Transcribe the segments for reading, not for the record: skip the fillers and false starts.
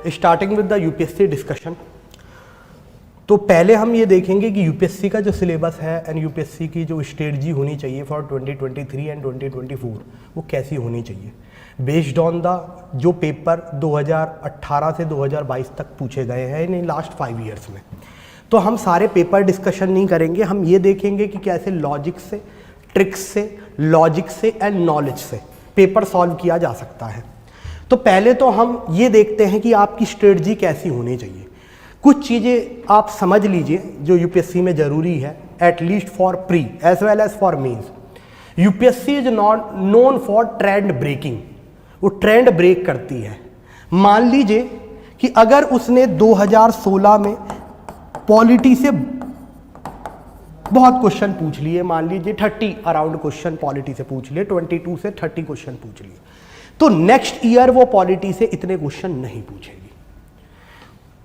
Starting with the UPSC discussion. तो पहले हम ये देखेंगे कि यूपीएससी का जो सिलेबस है एंड यूपीएससी की जो स्ट्रेटजी होनी चाहिए फॉर 2023 एंड 2024 वो कैसी होनी चाहिए बेस्ड ऑन द जो पेपर 2018 से 2022 तक पूछे गए हैं इन लास्ट 5 ईयर्स में। तो हम सारे पेपर डिस्कशन नहीं करेंगे, हम ये देखेंगे कि कैसे लॉजिक से, ट्रिक्स से, लॉजिक से एंड नॉलेज से पेपर सॉल्व किया जा सकता है। तो पहले तो हम ये देखते हैं कि आपकी स्ट्रेटजी कैसी होनी चाहिए। कुछ चीज़ें आप समझ लीजिए जो यूपीएससी में ज़रूरी है, at least for pre as well as for mains. UPSC is known for trend breaking, वो ट्रेंड ब्रेक करती है। मान लीजिए कि अगर उसने 2016 में पॉलिटी से बहुत क्वेश्चन पूछ लिए, मान लीजिए 30 अराउंड क्वेश्चन पॉलिटी से पूछ लिए, 22 से 30 क्वेश्चन पूछ लिए, तो नेक्स्ट ईयर वो पॉलिटी से इतने क्वेश्चन नहीं पूछेगी।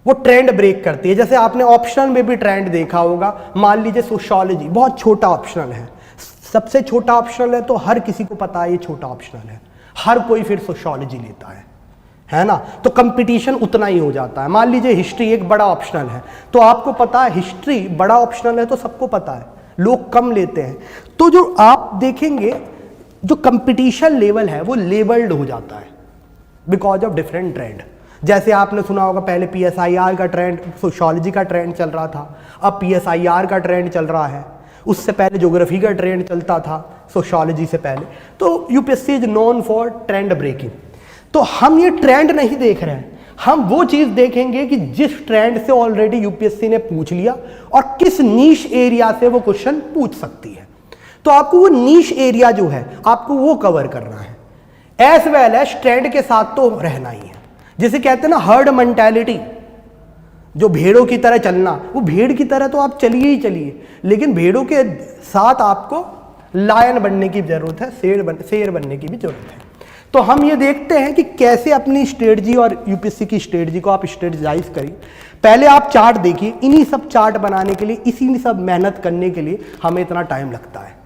वो ट्रेंड ब्रेक करती है। जैसे आपने ऑप्शनल में भी ट्रेंड देखा होगा, मान लीजिए सोशियोलॉजी बहुत छोटा ऑप्शनल है, सबसे छोटा ऑप्शनल है तो हर किसी को पता है ये छोटा ऑप्शनल है, हर कोई फिर सोशियोलॉजी लेता है ना, तो कंपटीशन उतना ही हो जाता है। मान लीजिए हिस्ट्री एक बड़ा ऑप्शनल है, तो आपको पता है हिस्ट्री बड़ा ऑप्शनल है तो सबको पता है, लोग कम लेते हैं। तो जो आप देखेंगे जो कंपटीशन लेवल है वो लेवल्ड हो जाता है बिकॉज ऑफ डिफरेंट ट्रेंड। जैसे आपने सुना होगा पहले पीएसआईआर का ट्रेंड, सोशियोलॉजी का ट्रेंड चल रहा था, अब पीएसआईआर का ट्रेंड चल रहा है, उससे पहले ज्योग्राफी का ट्रेंड चलता था सोशियोलॉजी से पहले। तो UPSC is known for trend breaking. तो हम ये ट्रेंड नहीं देख रहे हैं, हम वो चीज देखेंगे कि जिस ट्रेंड से ऑलरेडी यूपीएससी ने पूछ लिया और किस नीश एरिया से वो क्वेश्चन पूछ सकती है। तो आपको वो नीश एरिया जो है आपको वो कवर करना है, एज वेल एज ट्रेंड के साथ तो रहना ही है। जिसे कहते हैं ना हर्ड मेंटालिटी, जो भेड़ों की तरह चलना, वो भेड़ की तरह तो आप चलिए ही चलिए, लेकिन भेड़ों के साथ आपको लायन बनने की जरूरत है, शेर बनने की भी जरूरत है। तो हम ये देखते हैं कि कैसे अपनी स्ट्रेटजी और यूपीएससी की स्ट्रेटजी को आप स्ट्रेटजाइज करिए। पहले आप चार्ट देखिए, इन्हीं सब चार्ट बनाने के लिए, इसी सब मेहनत करने के लिए हमें इतना टाइम लगता है।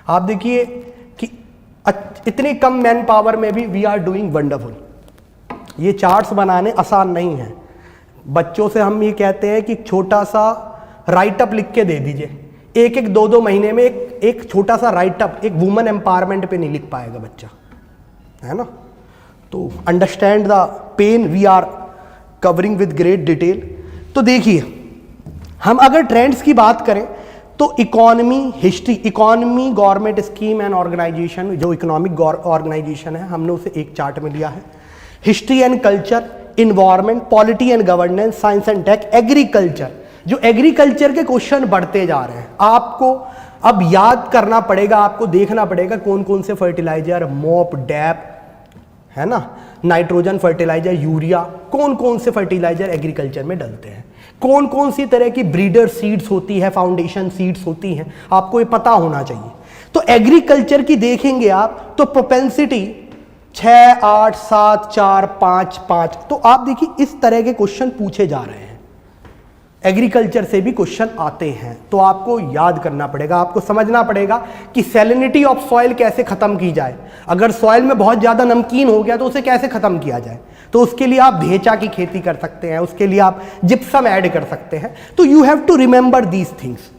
आप देखिए कि इतनी कम मैन पावर में भी वी आर डूइंग वंडरफुल। ये चार्ट्स बनाने आसान नहीं है। बच्चों से हम ये कहते हैं कि छोटा सा राइटअप लिख के दे दीजिए, एक 2 महीने में एक छोटा सा राइटअप एक वुमेन एम्पावरमेंट पे नहीं लिख पाएगा बच्चा, है ना। तो understand the pen we are covering with great detail. तो देखिए हम अगर ट्रेंड्स की बात करें तो economy, history, economy government scheme and organisation, जो इकोनॉमिक ऑर्गेनाइजेशन है हमने उसे एक चार्ट में लिया है। History and culture, environment, polity and governance, science and tech, agriculture. जो एग्रीकल्चर के क्वेश्चन बढ़ते जा रहे हैं, आपको अब याद करना पड़ेगा, आपको देखना पड़ेगा कौन कौन से फर्टिलाइजर, मोप, डैप, है ना, नाइट्रोजन फर्टिलाइजर, यूरिया, कौन कौन से फर्टिलाइजर एग्रीकल्चर में डलते हैं, कौन कौन सी तरह की ब्रीडर सीड्स होती है, फाउंडेशन सीड्स होती हैं, आपको ये पता होना चाहिए। तो एग्रीकल्चर की देखेंगे आप तो प्रोपेंसिटी 6, 8, 7, 4, 5, 5। तो आप देखिए इस तरह के क्वेश्चन पूछे जा रहे हैं, एग्रीकल्चर से भी क्वेश्चन आते हैं। तो आपको याद करना पड़ेगा, आपको समझना पड़ेगा कि सैलिनिटी ऑफ सॉइल कैसे खत्म की जाए। अगर सॉइल में बहुत ज्यादा नमकीन हो गया तो उसे कैसे खत्म किया जाए। तो उसके लिए आप ढेंचा की खेती कर सकते हैं, उसके लिए आप जिप्सम ऐड कर सकते हैं। तो you have to remember these things,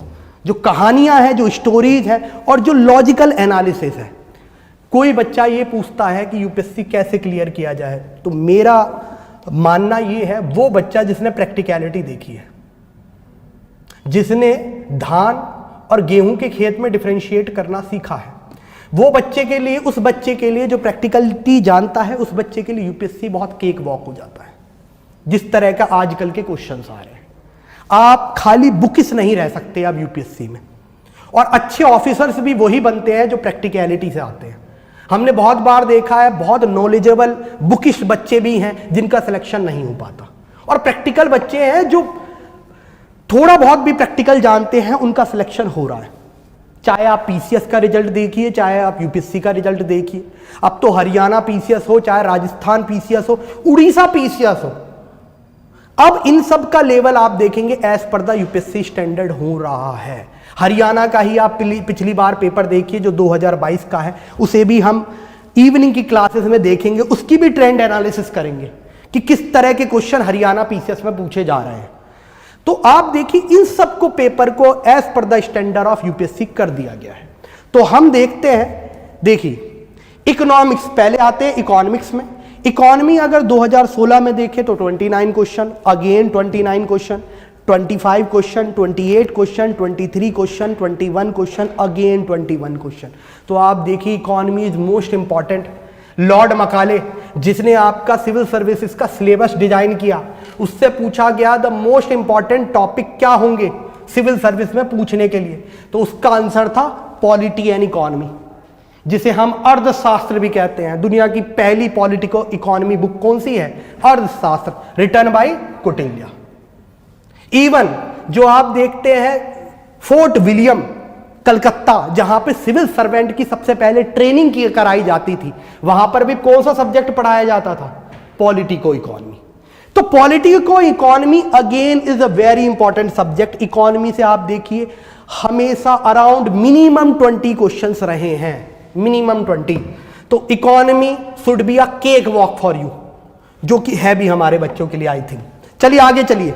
जो कहानियां हैं, जो स्टोरीज है और जो लॉजिकल एनालिसिस है। कोई बच्चा ये पूछता है कि यूपीएससी कैसे क्लियर किया जाए, तो मेरा मानना ये है वो बच्चा जिसने प्रैक्टिकलिटी देखी है, जिसने धान और गेहूं के खेत में डिफरेंशिएट करना सीखा है, वो बच्चे के लिए, उस बच्चे के लिए जो प्रैक्टिकलिटी जानता है, उस बच्चे के लिए यूपीएससी बहुत केक वॉक हो जाता है। जिस तरह का आजकल के क्वेश्चंस आ रहे हैं, आप खाली बुकिस नहीं रह सकते अब यूपीएससी में। और अच्छे ऑफिसर्स भी वही बनते हैं जो प्रैक्टिकलिटी से आते हैं। हमने बहुत बार देखा है, बहुत नॉलेजेबल बुकिश बच्चे भी हैं जिनका सिलेक्शन नहीं हो पाता, और प्रैक्टिकल बच्चे हैं जो थोड़ा बहुत भी प्रैक्टिकल जानते हैं, उनका सिलेक्शन हो रहा है। चाहे आप पीसीएस का रिजल्ट देखिए, चाहे आप यूपीएससी का रिजल्ट देखिए। अब तो हरियाणा पीसीएस हो, चाहे राजस्थान पीसीएस हो, उड़ीसा पीसीएस हो, अब इन सब का लेवल आप देखेंगे as per the UPSC standard हो रहा है। हरियाणा का ही आप पिछली बार पेपर देखिए जो 2022 का है, उसे भी हम इवनिंग की क्लासेस में देखेंगे, उसकी भी ट्रेंड एनालिसिस करेंगे कि किस तरह के क्वेश्चन हरियाणा पीसीएस में पूछे जा रहे हैं। तो आप देखिए इन सब को पेपर को as per the standard of UPSC कर दिया गया है। तो हम देखते हैं, देखिए इकोनॉमिक्स पहले आते हैं। इकोनॉमिक्स में इकोनॉमी अगर 2016 में देखें तो 29 question, again 29 question, 25 question, 28 question, 23 question, 21 question, again 21 question. तो आप देखिए economy is most important. Lord Macaulay जिसने आपका सिविल सर्विसेज का सिलेबस डिजाइन किया, उससे पूछा गया द मोस्ट इंपॉर्टेंट टॉपिक क्या होंगे सिविल सर्विस में पूछने के लिए, तो उसका आंसर था पॉलिटी एंड इकोनॉमी, जिसे हम अर्थशास्त्र भी कहते हैं। दुनिया की पहली पॉलिटिको इकोनॉमी बुक कौन सी है? अर्थशास्त्र, रिटन बाय कौटिल्य। इवन जो आप देखते हैं फोर्ट विलियम कलकत्ता, जहां पे सिविल सर्वेंट की सबसे पहले ट्रेनिंग की कराई जाती थी, वहां पर भी कौन सा सब्जेक्ट पढ़ाया जाता था? Politico economy. तो politico economy again is a very important subject. Economy से आप देखिए हमेशा अराउंड मिनिमम 20 क्वेश्चंस रहे हैं, मिनिमम 20। तो economy should be a cake walk for you, जो कि है भी हमारे बच्चों के लिए आई थिंक। चलिए आगे चलिए।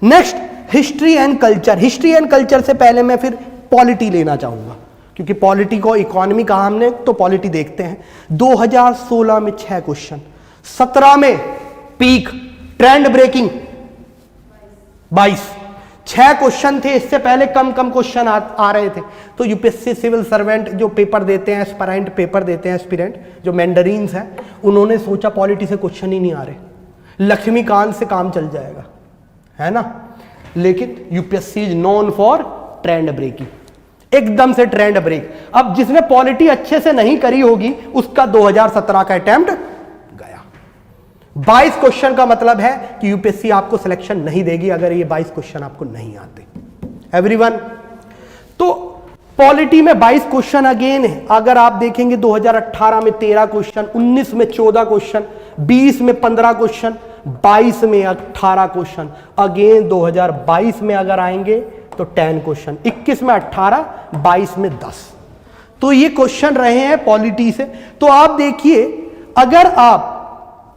Next history and culture. History and culture से पहले मैं फिर पॉलिटी लेना चाहूंगा, क्योंकि पॉलिटी को इकोनॉमी कहा हमने, तो पॉलिटी देखते हैं। 2016 में 6 क्वेश्चन, 17 में पीक ट्रेंड ब्रेकिंग 22, 6 क्वेश्चन थे। इससे पहले कम क्वेश्चन आ रहे थे। तो यूपीएससी सिविल सर्वेंट जो पेपर देते हैं, एस्पिरेंट पेपर देते हैं, एस्पिरेंट जो मैंडरीन्स हैं, उन्होंने सोचा पॉलिटी से क्वेश्चन ही नहीं आ रहे, लक्ष्मीकांत से काम चल जाएगा, है ना। लेकिन UPSC is known for trend breaking, एकदम से ट्रेंड ब्रेक। अब जिसने पॉलिटी अच्छे से नहीं करी होगी उसका 2017 का अटेम्प्ट गया। 22 क्वेश्चन का मतलब है कि यूपीएससी आपको सिलेक्शन नहीं देगी अगर ये 22 क्वेश्चन आपको नहीं आते। एवरीवन, तो पॉलिटी में 22 क्वेश्चन अगेन है। अगर आप देखेंगे 2018 में 13 क्वेश्चन, 19 में 14 क्वेश्चन, 20 में 15 क्वेश्चन, 22 में 18 क्वेश्चन। अगेन 2022 में अगर आएंगे तो 10 क्वेश्चन, 21 में 18, 22 में 10। तो ये क्वेश्चन रहे हैं पॉलिटी से। तो आप देखिए अगर आप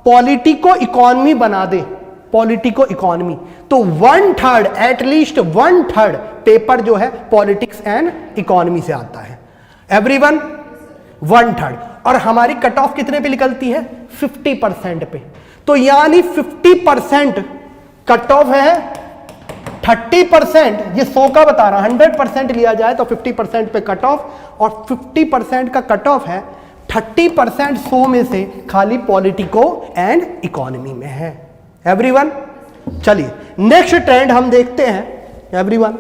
पॉलिटी को इकोनॉमी बना दे, पॉलिटी को इकोनॉमी, तो 1/3 एटलीस्ट 1/3 पेपर जो है पॉलिटिक्स एंड इकोनॉमी से आता है। एवरीवन, 1/3। और हमारी कट ऑफ कितने पे निकलती है? 50% पे। तो यानी 50% कट ऑफ है, 30%, ये 100 का बता रहा, 100% लिया जाए तो 50% पे कट ऑफ, और 50% का कट ऑफ है, 30% 100 में से खाली पॉलिटिको एंड इकोनॉमी में है। एवरीवन, चलिए नेक्स्ट ट्रेंड हम देखते हैं। एवरीवन,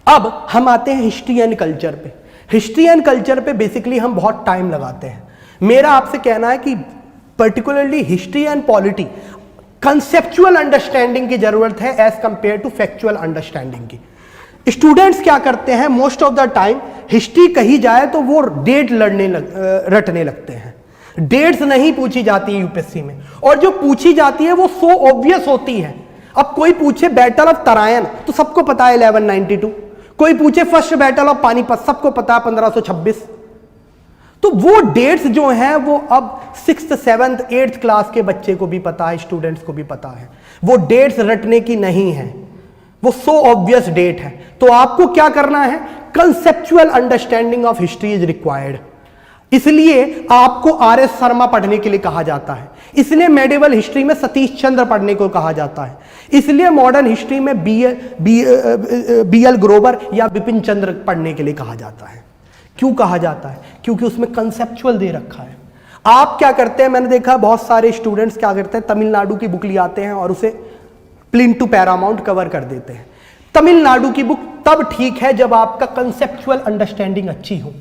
अब हम आते हैं हिस्ट्री एंड कल्चर पे। हिस्ट्री एंड कल्चर पे बेसिकली हम बहुत टाइम लगाते हैं। मेरा आपसे कहना है कि particularly history and polity conceptual understanding की जरूरत है as compare to factual understanding की। स्टूडेंट्स क्या करते हैं most of the time, history कही जाए तो वो डेट रटने लगते हैं। डेट्स नहीं पूछी जाती है यूपीएससी में, और जो पूछी जाती है वो सो ऑब्वियस होती है। अब कोई पूछे बैटल ऑफ तरायन तो सबको पता है 1192, कोई पूछे फर्स्ट बैटल ऑफ पानीपत, सबको पता है 1526। तो वो डेट्स जो हैं वो अब 6th 7th 8th क्लास के बच्चे को भी पता है, स्टूडेंट्स को भी पता है। वो डेट्स रटने की नहीं है, वो सो ऑब्वियस डेट है। तो आपको क्या करना है? Conceptual understanding of history is required. इसलिए आपको आर.एस. शर्मा पढ़ने के लिए कहा जाता है, इसलिए मेडिवल हिस्ट्री में सतीश चंद्र पढ़ने को कहा जाता है, इसलिए मॉडर्न हिस्ट्री में बी.एल. ग्रोवर या बिपिन चंद्र पढ़ने के लिए कहा जाता है। क्यों कहा जाता है? क्योंकि उसमें कंसेप्चुअल दे रखा है। आप क्या करते हैं, मैंने देखा बहुत सारे स्टूडेंट्स क्या करते हैं, तमिलनाडु की बुक ले आते हैं और उसे प्लिंटू पैरामाउंट कवर कर देते हैं। तमिलनाडु की बुक तब ठीक है जब आपका कंसेप्चुअल अंडरस्टैंडिंग अच्छी हो।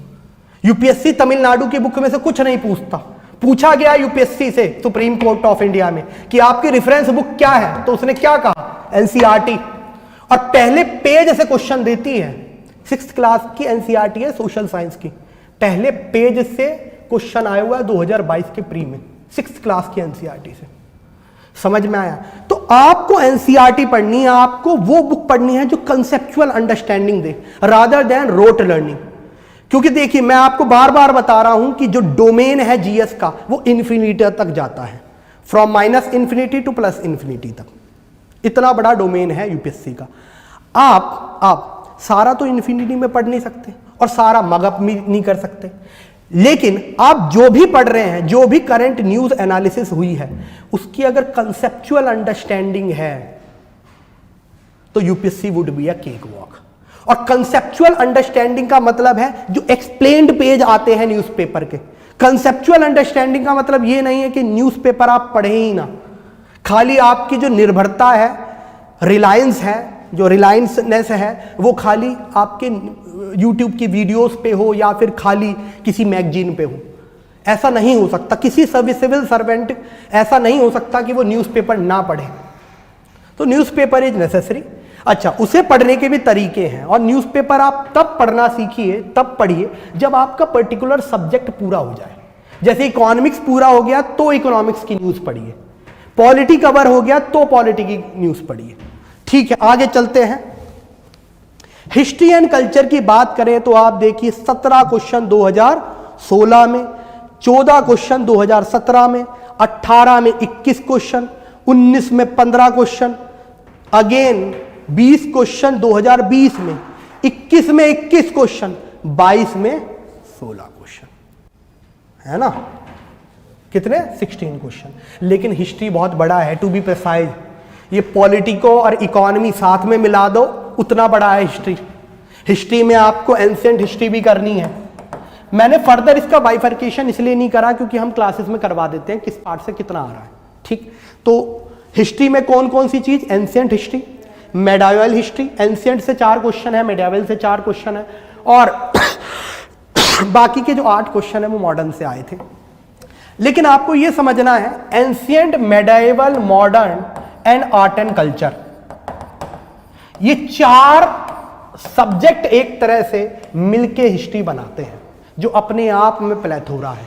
यूपीएससी तमिलनाडु की बुक में से कुछ नहीं पूछता। पूछा गया यूपीएससी से सुप्रीम कोर्ट ऑफ इंडिया में कि आपकी रेफरेंस बुक क्या है, तो उसने क्या कहा? एनसीईआरटी। और पहले पेज से क्वेश्चन देती है। 6th क्लास की एनसीईआरटी है सोशल साइंस की, पहले पेज से क्वेश्चन आया हुआ है 2022 के प्री में, 6th क्लास की एनसीईआरटी से। समझ में आया? तो आपको एनसीईआरटी पढ़नी है, आपको वो बुक पढ़नी है जो कंसेप्चुअल अंडरस्टैंडिंग दे रादर देन रोट लर्निंग। क्योंकि देखिए मैं आपको बार बार बता रहा हूं कि जो डोमेन है जीएस का वो इन्फिनिटी तक जाता है। From minus infinity two plus infinity तक, इतना बड़ा डोमेन है यूपीएससी का। आप सारा तो इन्फिनिटी में पढ़ नहीं सकते और सारा मगअप नहीं कर सकते, लेकिन आप जो भी पढ़ रहे हैं, जो भी करंट न्यूज एनालिसिस हुई है, उसकी अगर कंसेप्चुअल अंडरस्टैंडिंग है तो UPSC would be a cake walk. और कंसेप्चुअल अंडरस्टैंडिंग का मतलब है जो एक्सप्लेन्ड पेज आते हैं न्यूज़पेपर के। कंसेप्चुअल अंडरस्टैंडिंग का मतलब ये नहीं है कि न्यूज़पेपर आप पढ़े ही ना, खाली आपकी जो निर्भरता है, रिलायंस है, जो रिलायंसनेस है, वो खाली आपके यूट्यूब की वीडियोस पे हो या फिर खाली किसी मैगजीन पे हो। ऐसा नहीं हो सकता, किसी सिविल सर्वेंट ऐसा नहीं हो सकता कि वो न्यूज़पेपर ना पढ़े। तो न्यूज़पेपर इज नेसेसरी। अच्छा, उसे पढ़ने के भी तरीके हैं, और न्यूज़पेपर आप तब पढ़ना सीखिए, तब पढ़िए जब आपका पर्टिकुलर सब्जेक्ट पूरा हो जाए। जैसे इकोनॉमिक्स पूरा हो गया तो इकोनॉमिक्स की न्यूज़ पढ़िए, पॉलिटी कवर हो गया तो पॉलिटी की न्यूज़ पढ़िए। ठीक है, आगे चलते हैं। हिस्ट्री एंड कल्चर की बात करें तो आप देखिए 17 क्वेश्चन 2016 में, 14 क्वेश्चन 2017 में, 18 में 21 क्वेश्चन, 19 में 15 क्वेश्चन, अगेन 20 क्वेश्चन 2020 में, 21 में 21 क्वेश्चन, 22 में 16 क्वेश्चन, है ना? कितने? 16 क्वेश्चन। लेकिन हिस्ट्री बहुत बड़ा है, टू बी प्रिसाइज। ये पॉलिटिको और इकोनॉमी साथ में मिला दो, उतना बड़ा है हिस्ट्री। हिस्ट्री में आपको एंशिएंट हिस्ट्री भी करनी है। मैंने फर्दर इसका बाइफर्केशन इसलिए नहीं करा क्योंकि हम क्लासेस में करवा देते हैं किस पार्ट से कितना आ रहा है। ठीक, तो हिस्ट्री में कौन कौन सी चीज? Ancient history, medieval history. Ancient से 4 क्वेश्चन है, मेडाइवल से 4 क्वेश्चन है, और बाकी के जो 8 क्वेश्चन है वो मॉडर्न से आए थे। लेकिन आपको यह समझना है, ancient, medieval, modern and art and culture, ये 4 सब्जेक्ट एक तरह से मिलके हिस्ट्री बनाते हैं, जो अपने आप में प्लेथोरा है।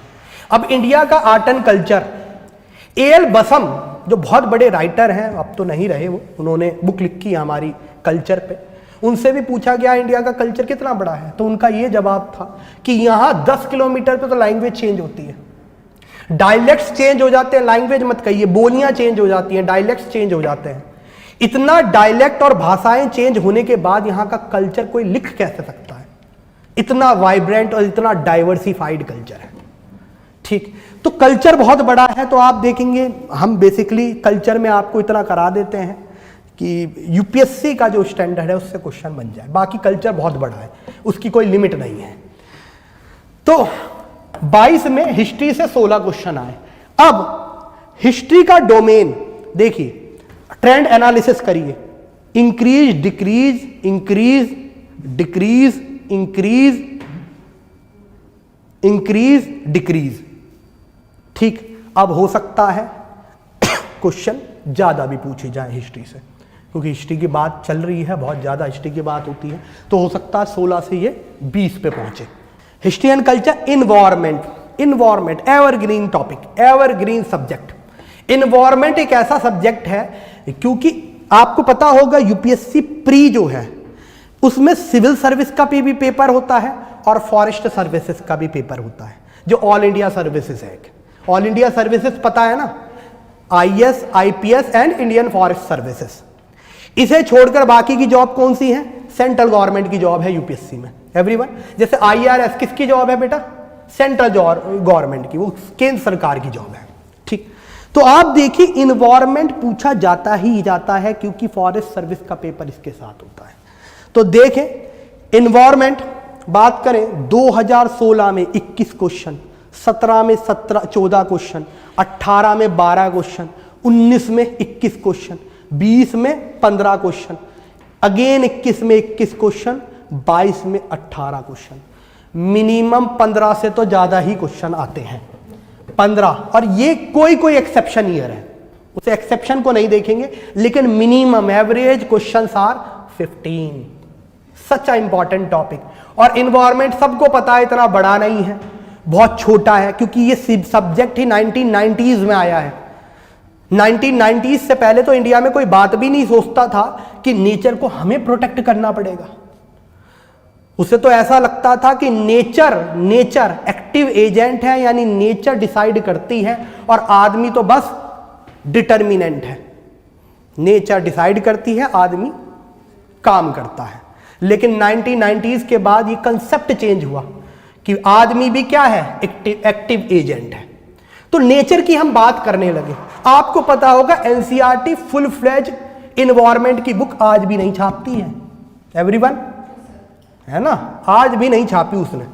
अब इंडिया का आर्ट एंड कल्चर, ए.एल. बसम जो बहुत बड़े राइटर हैं, अब तो नहीं रहे वो, उन्होंने बुक लिखी है हमारी कल्चर पे, उनसे भी पूछा गया इंडिया का कल्चर कितना बड़ा है, तो उनका ये जवाब था कि यहाँ 10 किलोमीटर पे तो लैंग्वेज चेंज होती है, डायलेक्ट्स चेंज हो जाते हैं, लैंग्वेज मत कहिए, बोलियां चेंज हो जाती हैं, डायलेक्ट्स चेंज हो जाते हैं। इतना डायलेक्ट और भाषाएं चेंज होने के बाद यहाँ का कल्चर कोई लिख कैसे सकता है? इतना वाइब्रेंट और इतना डाइवर्सिफाइड कल्चर है। ठीक, तो कल्चर बहुत बड़ा है। तो आप देखेंगे हम बेसिकली कल्चर में आपको इतना करा देते हैं कि यूपीएससी का जो स्टैंडर्ड है उससे क्वेश्चन बन जाए। बाकी कल्चर बहुत बड़ा है, उसकी कोई लिमिट नहीं है। तो 22 में हिस्ट्री से 16 क्वेश्चन आए। अब हिस्ट्री का डोमेन देखिए, ट्रेंड एनालिसिस करिए, increase, decrease, increase, decrease, increase, increase, decrease. ठीक, अब हो सकता है क्वेश्चन ज्यादा भी पूछे जाए हिस्ट्री से, क्योंकि हिस्ट्री की बात चल रही है, बहुत ज्यादा हिस्ट्री की बात होती है, तो हो सकता है 16 से ये 20 पे पहुंचे। History and culture, environment, environment evergreen topic, evergreen subject. Environment एक ऐसा सब्जेक्ट है, क्योंकि आपको पता होगा यूपीएससी प्री जो है उसमें सिविल सर्विस का भी पेपर होता है और फॉरेस्ट सर्विसेज का भी पेपर होता है, जो ऑल इंडिया सर्विसेज है। ऑल इंडिया सर्विसेज पता है ना, IAS, IPS and Indian forest services. इसे छोड़कर बाकी की जॉब कौन सी है? सेंट्रल गवर्नमेंट की जॉब है यूपीएससी में, एवरीवन। जैसे आईआरएस किसकी जॉब है बेटा? सेंट्रल गवर्नमेंट की, वो केंद्र सरकार की जॉब है। ठीक, तो आप देखिए इन्वायरमेंट पूछा जाता ही जाता है, क्योंकि फॉरेस्ट सर्विस का पेपर इसके साथ होता है। तो देखें इन्वायरमेंट बात करें, 2016 में 21 क्वेश्चन, 17 में 14 क्वेश्चन, 18 में 12 क्वेश्चन, 19 में 21 क्वेश्चन, 20 में 15 क्वेश्चन, अगेन 21 में 21 क्वेश्चन, 22 में 18 क्वेश्चन। मिनिमम 15 से तो ज्यादा ही क्वेश्चन आते हैं, 15। और ये कोई एक्सेप्शन ईयर है, उस एक्सेप्शन को नहीं देखेंगे, लेकिन minimum average questions are 15। Such a important topic. और इन्वायरमेंट सबको पता है इतना बड़ा नहीं है, बहुत छोटा है, क्योंकि ये सब्जेक्ट ही 1990s में आया है। 1990s से पहले तो इंडिया में कोई बात भी नहीं सोचता था कि नेचर को हमें प्रोटेक्ट करना पड़ेगा। उसे तो ऐसा लगता था कि नेचर एक्टिव एजेंट है, यानी नेचर डिसाइड करती है और आदमी तो बस डिटर्मिनेंट है। नेचर डिसाइड करती है, आदमी काम करता है। लेकिन 1990s के बाद ये कंसेप्ट चेंज हुआ कि आदमी भी क्या है, एक्टिव एजेंट है। तो नेचर की हम बात करने लगे। आपको पता होगा एनसीईआरटी फुल फ्लेज इन्वायरमेंट की बुक आज भी नहीं छापती है, एवरीवन, है ना, आज भी नहीं छापी उसने।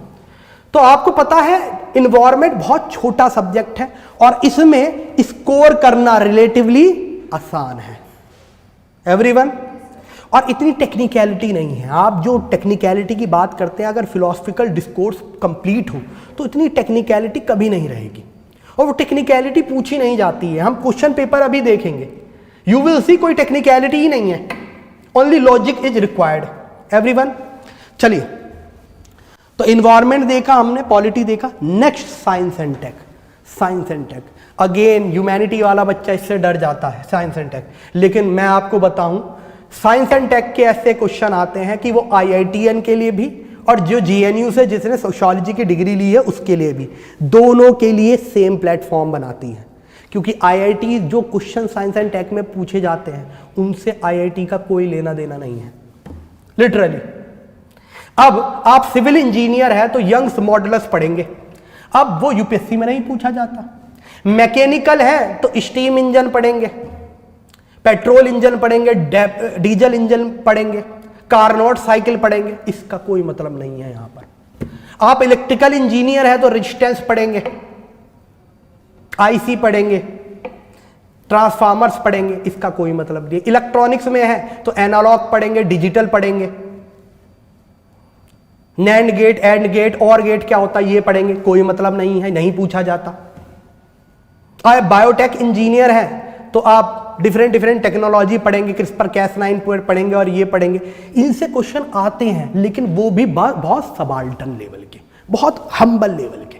तो आपको पता है इन्वायरमेंट बहुत छोटा सब्जेक्ट है और इसमें स्कोर करना रिलेटिवली आसान है, एवरीवन। और इतनी टेक्निकलिटी नहीं है। आप जो टेक्निकलिटी की बात करते हैं, अगर फिलोसफिकल डिस्कोर्स कंप्लीट हो तो इतनी टेक्निकलिटी कभी नहीं रहेगी, और वो टेक्निकलिटी पूछी नहीं जाती है। हम क्वेश्चन पेपर अभी देखेंगे, यू विल सी कोई टेक्निकलिटी ही नहीं है, only logic is required, everyone. चलिए, तो इन्वायरमेंट देखा हमने, पॉलिटी देखा। Next science and tech. Science and tech again humanity वाला बच्चा इससे डर जाता है, साइंस एंड टेक। लेकिन मैं आपको बताऊं, साइंस एंड टेक के ऐसे क्वेश्चन आते हैं कि वो आईआईटीएन के लिए भी और जो जीएनयू से जिसने सोशियोलॉजी की डिग्री ली है उसके लिए भी, दोनों के लिए सेम प्लेटफॉर्म बनाती है। क्योंकि आईआईटी जो क्वेश्चन साइंस एंड टेक में पूछे जाते हैं उनसे आईआईटी का कोई लेना देना नहीं है, लिटरली। अब आप सिविल इंजीनियर है तो यंग्स मॉडुलस पढ़ेंगे, अब वो यूपीएससी में नहीं पूछा जाता। मैकेनिकल है तो स्टीम इंजन पढ़ेंगे, पेट्रोल इंजन पढ़ेंगे, डीजल इंजन पढ़ेंगे, कारनोट साइकिल पढ़ेंगे, इसका कोई मतलब नहीं है यहां पर। आप इलेक्ट्रिकल इंजीनियर है तो रेजिस्टेंस पढ़ेंगे, आईसी पढ़ेंगे, ट्रांसफार्मर्स पढ़ेंगे, इसका कोई मतलब नहीं। इलेक्ट्रॉनिक्स में है तो एनालॉग पढ़ेंगे, डिजिटल पढ़ेंगे, नैंड गेट, एंड गेट, और गेट क्या होता है ये पढ़ेंगे, कोई मतलब नहीं है, नहीं पूछा जाता। आप बायोटेक इंजीनियर हैं तो आप डिफरेंट टेक्नोलॉजी पढ़ेंगे, क्रिस्पर कैस9 पढ़ेंगे और ये पढ़ेंगे। इनसे क्वेश्चन आते हैं, लेकिन वो भी बहुत सबाल्टन लेवल के, बहुत हम्बल लेवल के,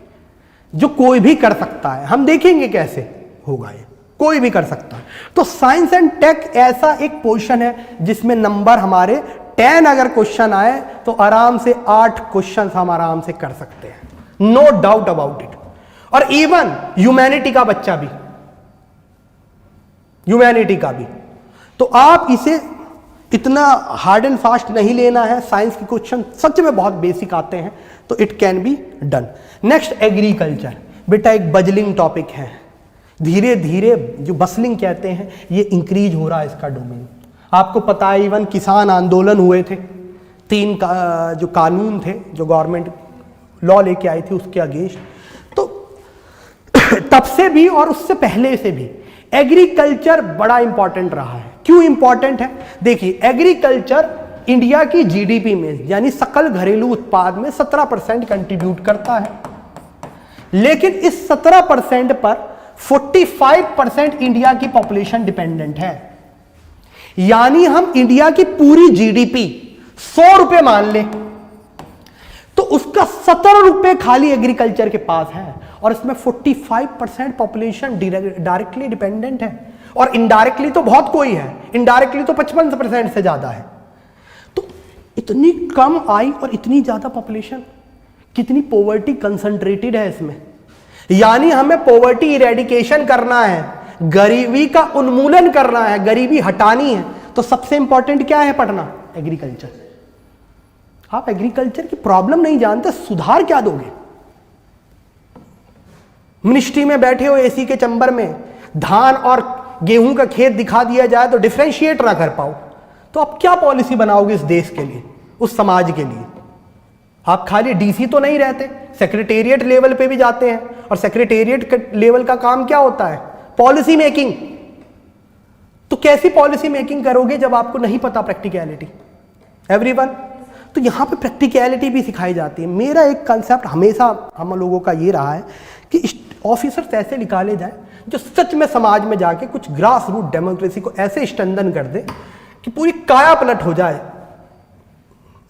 जो कोई भी कर सकता है। हम देखेंगे कैसे होगा ये, कोई भी कर सकता है। तो साइंस एंड टेक ऐसा एक पोर्शन है जिसमें नंबर हमारे 10 अगर क्वेश्चन आए तो आराम से 8 क्वेश्चन हम आराम से कर सकते हैं, नो डाउट अबाउट इट। और इवन ह्यूमैनिटी का बच्चा भी, ह्यूमैनिटी का भी, तो आप इसे इतना हार्ड एंड फास्ट नहीं लेना है। साइंस के क्वेश्चन सच में बहुत बेसिक आते हैं, तो it can be done. Next agriculture, बेटा एक बजलिंग टॉपिक है, धीरे धीरे जो बसलिंग कहते हैं ये इंक्रीज हो रहा है इसका डोमेन। आपको पता है इवन किसान आंदोलन हुए थे, 3 जो कानून थे जो गवर्नमेंट लॉ लेके आई थी उसके अगेंस्ट। तो तब से भी और उससे पहले से भी एग्रीकल्चर बड़ा इंपॉर्टेंट रहा है। क्यों इंपॉर्टेंट है? देखिए, एग्रीकल्चर इंडिया की जीडीपी में यानी सकल घरेलू उत्पाद में 17% कंट्रीब्यूट करता है, लेकिन इस 17% पर 45% इंडिया की पॉपुलेशन डिपेंडेंट है। यानी हम इंडिया की पूरी जीडीपी 100 रुपए मान ले तो उसका 17 रुपए खाली एग्रीकल्चर के पास है, और इसमें 45% पॉपुलेशन डायरेक्टली डिपेंडेंट है, और इनडायरेक्टली तो बहुत कोई है, इनडायरेक्टली तो 55% से ज्यादा है। तो इतनी कम आय और इतनी ज्यादा पॉपुलेशन, कितनी पॉवर्टी कंसंट्रेटेड है इसमें। यानी हमें पॉवर्टी इरेडिकेशन करना है, गरीबी का उन्मूलन करना है, गरीबी हटानी है, तो सबसे इंपॉर्टेंट क्या है पढ़ना? एग्रीकल्चर। आप एग्रीकल्चर की प्रॉब्लम नहीं जानते, सुधार क्या दोगे? मिनिस्ट्री में बैठे हो एसी के चैम्बर में, धान और गेहूं का खेत दिखा दिया जाए तो डिफरेंशिएट ना कर पाओ, तो आप क्या पॉलिसी बनाओगे इस देश के लिए, उस समाज के लिए? आप खाली डीसी तो नहीं रहते, सेक्रेटेरिएट लेवल पे भी जाते हैं, और सेक्रेटेरिएट लेवल का काम क्या होता है? Policy making. तो कैसी पॉलिसी मेकिंग करोगे जब आपको नहीं पता प्रैक्टिकलिटी, एवरीवन? तो यहां पे प्रैक्टिकलिटी भी सिखाई जाती है। मेरा एक कंसेप्ट हमेशा हम लोगों का ये रहा है कि ऑफिसर्स ऐसे निकाले जाए जो सच में समाज में जाके कुछ ग्रास रूट डेमोक्रेसी को ऐसे स्ट्रेंथन कर दे कि पूरी काया पलट हो जाए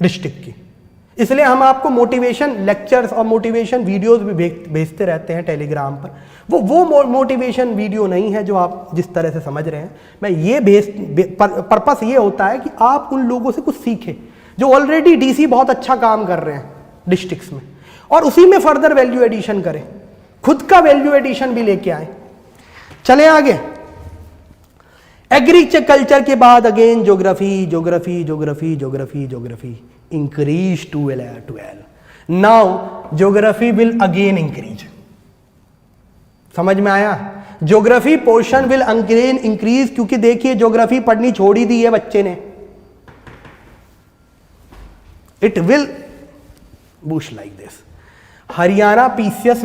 डिस्ट्रिक्ट की। इसलिए हम आपको मोटिवेशन लेक्चर्स और मोटिवेशन वीडियोस भी भेजते रहते हैं टेलीग्राम पर। वो मोटिवेशन वीडियो नहीं है जो आप जिस तरह से समझ रहे हैं। मैं ये पर्पस ये होता है कि आप उन लोगों से कुछ सीखें जो ऑलरेडी डीसी बहुत अच्छा काम कर रहे हैं डिस्ट्रिक्ट्स में, और उसी में फर्दर वैल्यू एडिशन करें, खुद का वैल्यू एडिशन भी लेके आए। चलें आगे। एग्रीकल्चर के बाद again geography geography geography geography geography increase to 12. Now geography will again increase. समझ में आया? Geography portion will again increase, क्योंकि देखिए ज्योग्राफी पढ़नी छोड़ ही दी है बच्चे ने. It will boost like this. Haryana PCS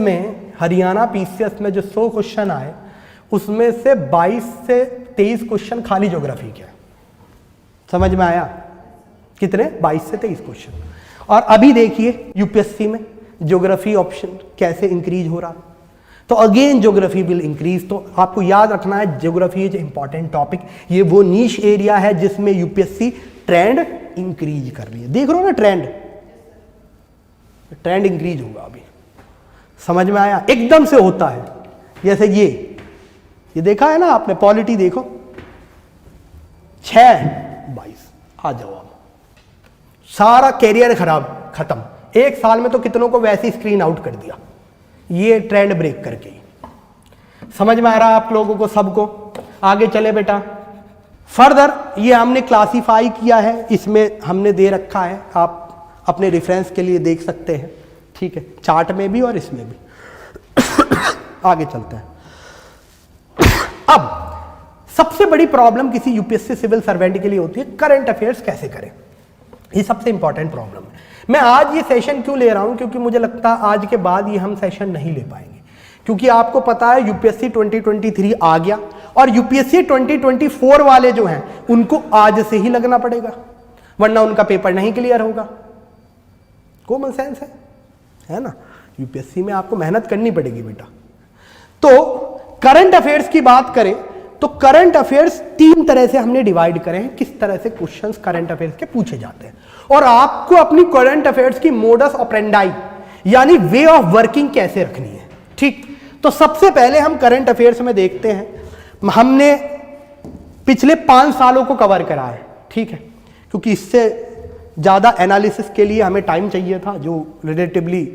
में जो 100 क्वेश्चन आए उसमें से 22 से 23 क्वेश्चन खाली ज्योग्राफी के. समझ में आया? कितने? 22 से 23 क्वेश्चन. और अभी देखिए यूपीएससी में ज्योग्राफी ऑप्शन कैसे इंक्रीज हो रहा. तो अगेन ज्योग्राफी विल इंक्रीज. तो आपको याद रखना है ज्योग्राफी इज इंपॉर्टेंट टॉपिक. ये वो नीश एरिया है जिसमें यूपीएससी ट्रेंड इंक्रीज कर रही है. देख रहे हो ना ट्रेंड इंक्रीज होगा अभी. समझ में आया? एकदम से होता है. जैसे ये देखा है ना आपने, पॉलिटी देखो 6-22 आ जाओ. आप सारा कैरियर खत्म. एक साल में तो कितनों को वैसे स्क्रीन आउट कर दिया, ये ट्रेंड ब्रेक करके ही. समझ में आ रहा है आप लोगों को सबको? आगे चले बेटा. फर्दर ये हमने क्लासीफाई किया है, इसमें हमने दे रखा है, आप अपने रेफरेंस के लिए देख सकते हैं. ठीक है, चार्ट में भी और इसमें भी. आगे चलते हैं. अब सबसे बड़ी प्रॉब्लम किसी यूपीएससी सिविल सर्वेंट के लिए होती है करंट अफेयर्स कैसे करें. ये सबसे इंपॉर्टेंट प्रॉब्लम है. मैं आज ये सेशन क्यों ले रहा हूं? क्योंकि मुझे लगता है आज के बाद ये हम सेशन नहीं ले पाएंगे, क्योंकि आपको पता है यूपीएससी 2023 आ गया और यूपीएससी 2024 वाले जो हैं उनको आज से ही लगना पड़ेगा, वरना उनका पेपर नहीं क्लियर होगा. कॉमन सेंस है ना? यूपीएससी में आपको मेहनत करनी पड़ेगी बेटा. तो करंट अफेयर्स की बात करें तो करंट अफेयर्स 3 तरह से हमने डिवाइड करे हैं, किस तरह से क्वेश्चंस करंट अफेयर्स के पूछे जाते हैं. और आपको अपनी करंट अफेयर्स की मोडस ऑपरेंडाई यानी वे ऑफ वर्किंग कैसे रखनी है. ठीक, तो सबसे पहले हम करंट अफेयर्स में देखते हैं. हमने पिछले 5 सालों को कवर करा है. ठीक है, क्योंकि इससे ज्यादा एनालिसिस के लिए हमें टाइम चाहिए था जो रिलेटिवली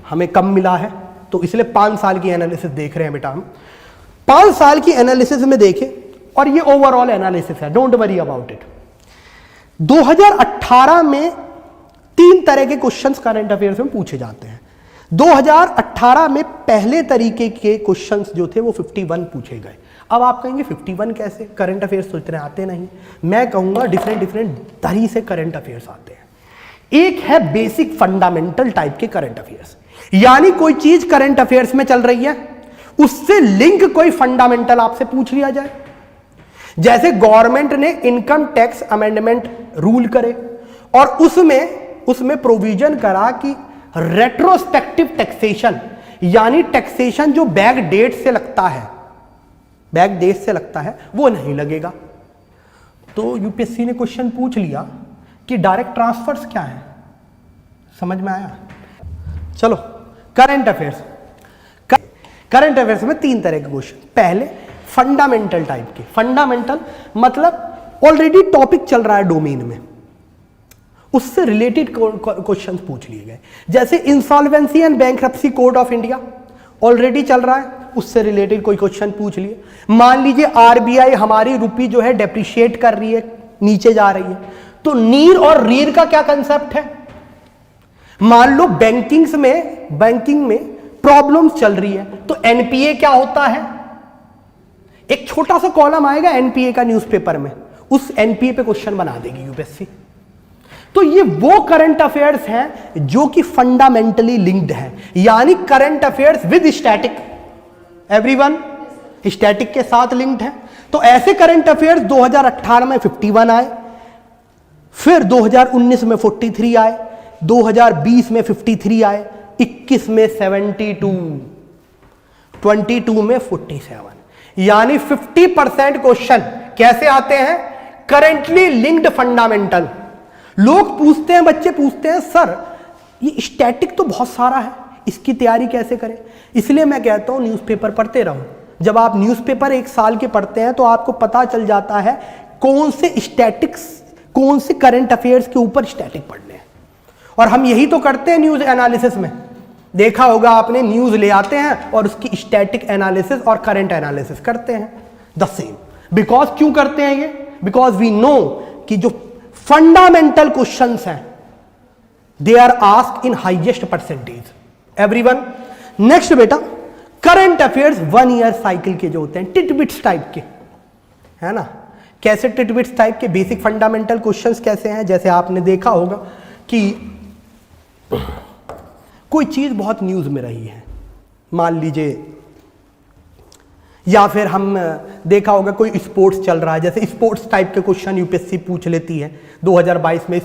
हमें कम मिला है, तो इसलिए 5 साल की एनालिसिस देख रहे हैं बेटा. हम 5 साल की एनालिसिस में देखें और ये ओवरऑल एनालिसिस है, डोंट वरी अबाउट इट. 2018 में 3 तरह के क्वेश्चंस करंट अफेयर्स में पूछे जाते हैं. 2018 में पहले तरीके के क्वेश्चंस जो थे वो 51 पूछे गए. अब आप कहेंगे 51 कैसे? करंट अफेयर्स तो इतने आते नहीं. मैं कहूंगा डिफरेंट तरीके से करंट अफेयर्स आते हैं. एक है बेसिक फंडामेंटल टाइप के करंट अफेयर्स, यानी कोई चीज करंट अफेयर्स में चल रही है, उससे लिंक कोई फंडामेंटल आपसे पूछ लिया जाए. जैसे गवर्नमेंट ने इनकम टैक्स अमेंडमेंट रूल करे और उसमें प्रोविजन करा कि रेट्रोस्पेक्टिव टैक्सेशन यानी टैक्सेशन जो बैक डेट से लगता है वो नहीं लगेगा. तो यूपीएससी ने क्वेश्चन पूछ लिया कि डायरेक्ट ट्रांसफर्स क्या है. समझ में आया? चलो करंट अफेयर्स में 3 तरह के क्वेश्चन. पहले फंडामेंटल टाइप के. फंडामेंटल मतलब ऑलरेडी टॉपिक चल रहा है डोमेन में, उससे रिलेटेड क्वेश्चन पूछ लिए गए. जैसे insolvency and bankruptcy code of India already चल रहा है, उससे रिलेटेड कोई क्वेश्चन पूछ लिए. मान लीजिए आरबीआई हमारी रुपी जो है डेप्रिशिएट कर रही है, नीचे जा रही है, तो नीर और रीर का क्या कंसेप्ट है. मान लो बैंकिंग में प्रॉब्लम्स चल रही है, तो एनपीए क्या होता है. एक छोटा सा कॉलम आएगा एनपीए का न्यूज़पेपर में, उस एनपीए पे क्वेश्चन बना देगी यूपीएससी. तो ये वो करंट अफेयर्स हैं जो कि फंडामेंटली लिंक्ड है, यानी current affairs with static. Everyone static के साथ लिंक्ड है. तो ऐसे करंट अफेयर्स 2018 में 51 आए, फिर 2019 में 43 आए, 2020 में 53 आए, 21 में 72, 22 में 47, यानी 50% क्वेश्चन कैसे आते हैं? Currently linked fundamental. लोग पूछते हैं, बच्चे पूछते हैं, सर ये स्टैटिक तो बहुत सारा है, इसकी तैयारी कैसे करें? इसलिए मैं कहता हूं न्यूज़पेपर पढ़ते रहो. जब आप न्यूज़पेपर 1 साल के पढ़ते हैं तो आपको पता चल जाता है कौन से करंट अफेयर्स के ऊपर स्टैटिक पढ़ने हैं. और हम यही तो करते हैं न्यूज़ एनालिसिस में. देखा होगा आपने, न्यूज़ ले आते हैं और उसकी स्टैटिक एनालिसिस और करंट एनालिसिस करते हैं. The same. बिकॉज क्यों करते हैं ये? बिकॉज वी नो कि जो फंडामेंटल क्वेश्चंस हैं they are asked in highest percentage. Everyone, next बेटा, करंट अफेयर्स 1 ईयर साइकिल के जो होते हैं टिटबिट्स टाइप के, है ना। कैसे टिटबिट्स टाइप के? बेसिक फंडामेंटल क्वेश्चंस कैसे हैं? जैसे आपने देखा होगा कि कोई चीज बहुत न्यूज में रही है, मान लीजिए, या फिर हम देखा होगा कोई स्पोर्ट्स चल रहा है, जैसे स्पोर्ट्स टाइप के क्वेश्चन यूपीएससी पूछ लेती है। 2022 में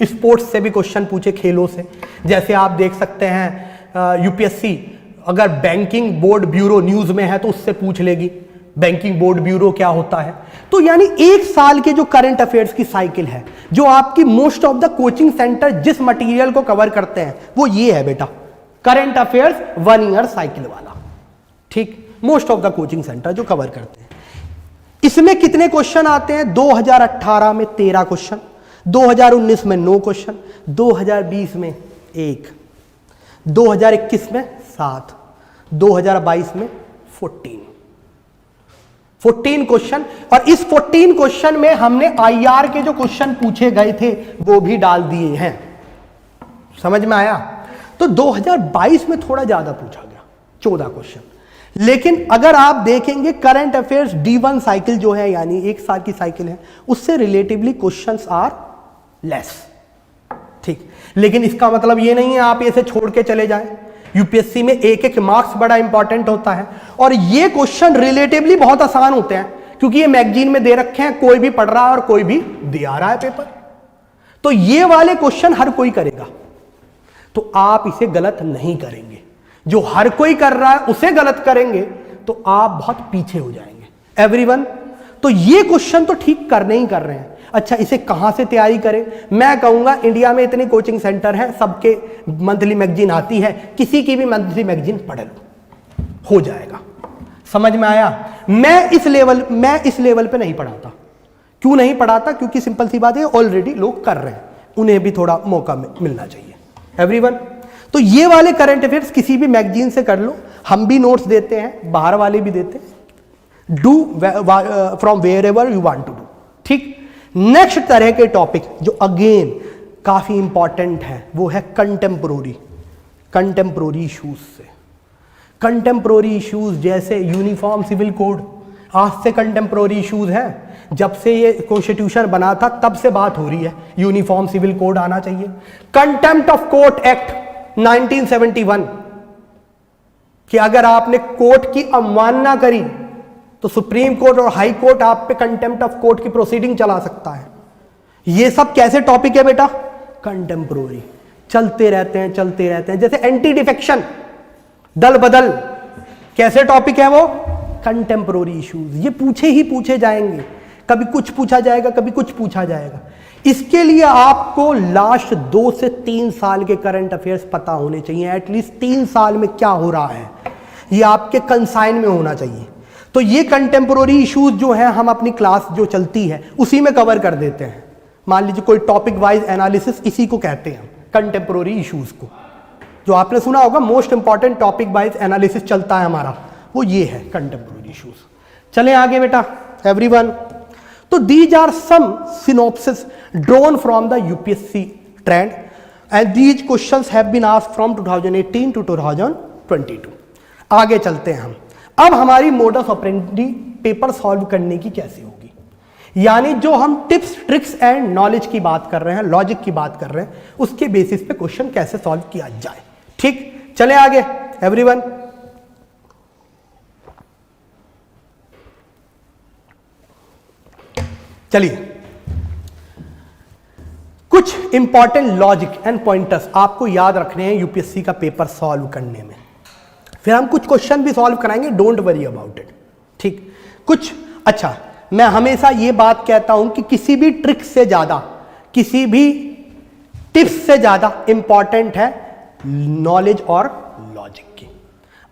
स्पोर्ट्स से भी क्वेश्चन पूछे, खेलों से। जैसे आप देख सकते हैं यूपीएससी अगर बैंकिंग बोर्ड ब्यूरो न्यूज में है तो उससे पूछ लेगी बैंकिंग बोर्ड ब्यूरो क्या होता है। तो यानी एक साल के जो करंट अफेयर्स की साइकिल है, जो आपकी most of the coaching centre जिस मटेरियल को कवर करते हैं वो ये है बेटा, करंट अफेयर्स 1 ईयर साइकिल वाला। ठीक, most of the coaching centre जो कवर करते हैं। इसमें कितने क्वेश्चन आते हैं? 2018 में 13 क्वेश्चन, 2019 में 9 क्वेश्चन, 2020 में 1, 2021 में 7, 2022 में 14 क्वेश्चन। और इस 14 क्वेश्चन में हमने आईआर के जो क्वेश्चन पूछे गए थे वो भी डाल दिए हैं। समझ में आया? तो 2022 में थोड़ा ज्यादा पूछा गया, 14 क्वेश्चन। लेकिन अगर आप देखेंगे करंट अफेयर्स D1 साइकिल जो है, यानी एक साल की साइकिल है, उससे रिलेटिवली क्वेश्चंस आर लेस। ठीक, लेकिन इसका मतलब ये नहीं है आप इसे छोड़ के चले जाएं। यूपीएससी में एक एक मार्क्स बड़ा इंपॉर्टेंट होता है और ये क्वेश्चन रिलेटिवली बहुत आसान होते हैं क्योंकि ये मैगजीन में दे रखे हैं, कोई भी पढ़ रहा है और कोई भी दे आ रहा है पेपर। तो ये वाले क्वेश्चन हर कोई करेगा, तो आप इसे गलत नहीं करेंगे। जो हर कोई कर रहा है उसे गलत करेंगे तो आप बहुत पीछे हो जाएंगे। एवरीवन, तो ये क्वेश्चन तो ठीक करने ही कर रहे हैं। अच्छा, इसे कहां से तैयारी करें? मैं कहूंगा इंडिया में इतने कोचिंग सेंटर हैं, सबके मंथली मैगजीन आती है, किसी की भी मंथली मैगजीन पढ़ लो, हो जाएगा। समझ में आया? मैं इस लेवल पे नहीं पढ़ाता। क्यों नहीं पढ़ाता? क्योंकि सिंपल सी बात है, ऑलरेडी लोग कर रहे हैं, उन्हें भी थोड़ा मौका मिलना चाहिए। एवरीवन, तो ये वाले करंट अफेयर्स किसी भी मैगजीन से कर लो, हम भी नोट्स देते हैं, बाहर वाले भी देते हैं। Do from wherever you want to do. ठीक, नेक्स्ट तरह के टॉपिक जो अगेन काफी इंपॉर्टेंट है वो है कंटेम्पोररी इश्यूज से। कंटेम्पोररी इश्यूज जैसे यूनिफॉर्म सिविल कोड आज से कंटेम्पोररी इश्यूज है। जब से ये कॉन्स्टिट्यूशन बना था तब से बात हो रही है यूनिफॉर्म सिविल कोड आना चाहिए। कंटेम्प्ट ऑफ कोर्ट एक्ट 1971 कि अगर आपने कोर्ट की अवमानना करी तो सुप्रीम कोर्ट और हाई कोर्ट आप पे कंटेम्प्ट ऑफ कोर्ट की प्रोसीडिंग चला सकता है। ये सब कैसे टॉपिक है बेटा? कंटेम्पोररी, चलते रहते हैं। जैसे एंटी डिफेक्शन, दल बदल, कैसे टॉपिक है वो? Contemporary issues. ये पूछे ही पूछे जाएंगे, कभी कुछ पूछा जाएगा, कभी कुछ पूछा जाएगा। इसके लिए आपको लास्ट 2 से 3 साल के करंट अफेयर्स पता होने चाहिए। एटलीस्ट 3 साल में क्या हो रहा है ये आपके कंसाइन में होना चाहिए। तो ये कंटेम्पोररी इश्यूज जो है हम अपनी क्लास जो चलती है उसी में कवर कर देते हैं। मान लीजिए कोई टॉपिक वाइज एनालिसिस, इसी को कहते हैं कंटेम्पोररी इश्यूज को। जो आपने सुना होगा most important topic wise analysis चलता है हमारा, वो ये है कंटेम्पोररी इश्यूज। चलें आगे बेटा एवरीवन। तो these are some synopsis drawn from the UPSC trend and these questions have been asked from 2018 to 2022। आगे चलते हैं हम। अब हमारी मोडस ऑपरेंडी पेपर सॉल्व करने की कैसे होगी, यानी जो हम टिप्स ट्रिक्स एंड नॉलेज की बात कर रहे हैं, लॉजिक की बात कर रहे हैं, उसके बेसिस पे क्वेश्चन कैसे सॉल्व किया जाए। ठीक, चले आगे एवरीवन। चलिए, कुछ इंपॉर्टेंट लॉजिक एंड पॉइंटर्स आपको याद रखने हैं यूपीएससी का पेपर सॉल्व करने में। फिर हम कुछ क्वेश्चन भी सॉल्व कराएंगे, डोंट वरी अबाउट इट। ठीक, कुछ अच्छा, मैं हमेशा ये बात कहता हूं कि किसी भी ट्रिक से ज्यादा, किसी भी टिप्स से ज्यादा इंपॉर्टेंट है नॉलेज और लॉजिक की।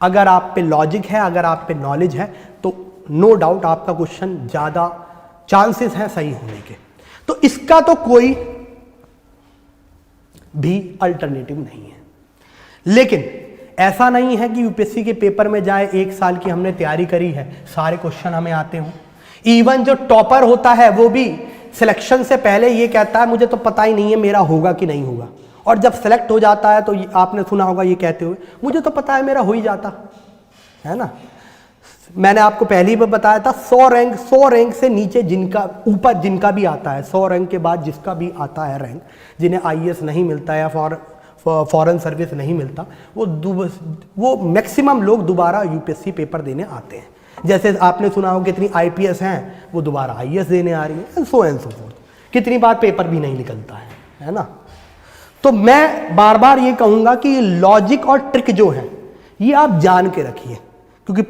अगर आप पे लॉजिक है, अगर आप पे नॉलेज है, तो नो डाउट आपका क्वेश्चन ज्यादा चांसेस हैं सही होने के। तो इसका तो कोई भी अल्टरनेटिव नहीं है। लेकिन ऐसा नहीं है कि यूपीएससी के पेपर में जाए, 1 साल की हमने तैयारी करी है, सारे क्वेश्चन हमें आते हों। इवन जो टॉपर होता है वो भी सिलेक्शन से पहले ये कहता है मुझे तो पता ही नहीं है मेरा होगा कि नहीं होगा, और जब सेलेक्ट हो जाता है तो आपने सुना होगा ये कहते हुए मुझे तो पता है मेरा हो ही जाता है ना। मैंने आपको पहले ही बताया था 100 रैंक से नीचे जिनका ऊपर जिनका भी आता है, 100 रैंक के बाद जिसका भी आता है रैंक, जिन्हें आईएएस नहीं मिलता या फॉरेन सर्विस नहीं मिलता, वो मैक्सिमम लोग दोबारा यूपीएससी पेपर देने आते हैं। जैसे आपने सुना हो कितनी आईपीएस हैं वो दोबारा आईएएस देने आ रही है, सो एंड सो फोर्थ, कितनी बार पेपर भी नहीं निकलता है ना। तो मैं बार बार ये कहूँगा कि लॉजिक और ट्रिक जो है ये आप जान के रखिए, क्योंकि